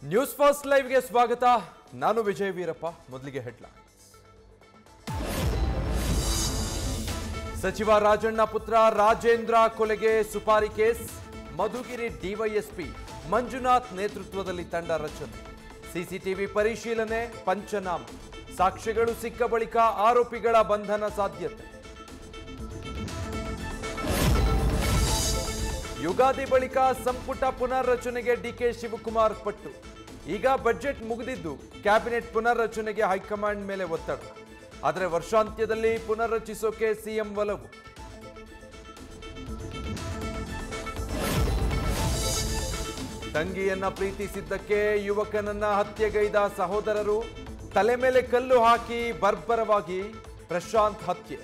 News first ಲೈವ್ಗೆ ಸ್ವಾಗತ. ನಾನು ವಿಜಯ್ ವೀರಪ್ಪ. ಮೊದಲಿಗೆ ಹೆಡ್ಲೈನ್ಸ್. ಸಚಿವ ರಾಜಣ್ಣ ಪುತ್ರ ರಾಜೇಂದ್ರ ಕೊಲೆಗೆ ಸುಪಾರಿ ಕೇಸ್. ಮಧುಗಿರಿ ಡಿವೈಎಸ್ಪಿ ಮಂಜುನಾಥ್ ನೇತೃತ್ವದಲ್ಲಿ ತಂಡ ರಚನೆ. ಸಿಸಿಟಿವಿ ಪರಿಶೀಲನೆ, ಪಂಚನಾಮ. ಸಾಕ್ಷ್ಯಗಳು ಸಿಕ್ಕ ಬಳಿಕ ಆರೋಪಿಗಳ ಬಂಧನ ಸಾಧ್ಯತೆ. ಯುಗಾದಿ ಬಳಿಕ ಸಂಪುಟ ಪುನರ್ರಚನೆಗೆ ಡಿಕೆ ಶಿವಕುಮಾರ್ ಪಟ್ಟು. ಈಗ ಬಜೆಟ್ ಮುಗಿದಿದ್ದು ಕ್ಯಾಬಿನೆಟ್ ಪುನರ್ರಚನೆಗೆ ಹೈಕಮಾಂಡ್ ಮೇಲೆ ಒತ್ತಡ. ಆದರೆ ವರ್ಷಾಂತ್ಯದಲ್ಲಿ ಪುನರ್ರಚಿಸೋಕೆ ಸಿಎಂ ಒಲವು. ತಂಗಿಯನ್ನ ಪ್ರೀತಿಸಿದ್ದಕ್ಕೆ ಯುವಕನನ್ನ ಹತ್ಯೆಗೈದ ಸಹೋದರರು. ತಲೆ ಮೇಲೆ ಕಲ್ಲು ಹಾಕಿ ಬರ್ಬರವಾಗಿ ಪ್ರಶಾಂತ್ ಹತ್ಯೆ.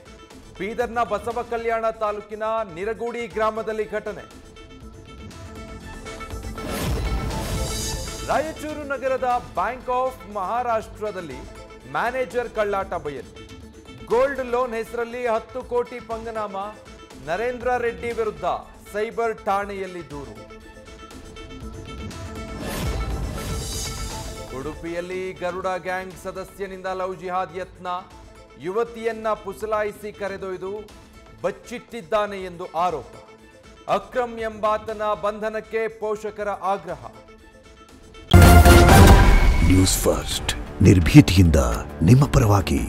ಬೀದರ್ನ ಬಸವ ಕಲ್ಯಾಣ ತಾಲೂಕಿನ ನಿರಗೂಡಿ ಗ್ರಾಮದಲ್ಲಿ ಘಟನೆ. ರಾಯಚೂರು ನಗರದ ಬ್ಯಾಂಕ್ ಆಫ್ ಮಹಾರಾಷ್ಟ್ರದಲ್ಲಿ ಮ್ಯಾನೇಜರ್ ಕಳ್ಳಾಟ ಬಯಲು. ಗೋಲ್ಡ್ ಲೋನ್ ಹೆಸರಲ್ಲಿ 10 ಕೋಟಿ ಪಂಗನಾಮ. ನರೇಂದ್ರ ರೆಡ್ಡಿ ವಿರುದ್ಧ ಸೈಬರ್ ಠಾಣೆಯಲ್ಲಿ ದೂರು. ಉಡುಪಿಯಲ್ಲಿ ಗರುಡ ಗ್ಯಾಂಗ್ ಸದಸ್ಯನಿಂದ ಲವ್ ಜಿಹಾದ್ ಯತ್ನ. ಯುವತಿಯನ್ನ ಪುಸಲಾಯಿಸಿ ಕರೆದೊಯ್ದು ಬಚ್ಚಿಟ್ಟಿದ್ದಾನೆ ಎಂದು ಆರೋಪ. ಅಕ್ರಮ್ ಎಂಬಾತನ ಬಂಧನಕ್ಕೆ ಪೋಷಕರ ಆಗ್ರಹ. ನ್ಯೂಸ್ ಫಸ್ಟ್ ನಿರ್ಭೀತಿಯಿಂದ ನಿಮ್ಮ ಪರವಾಗಿ.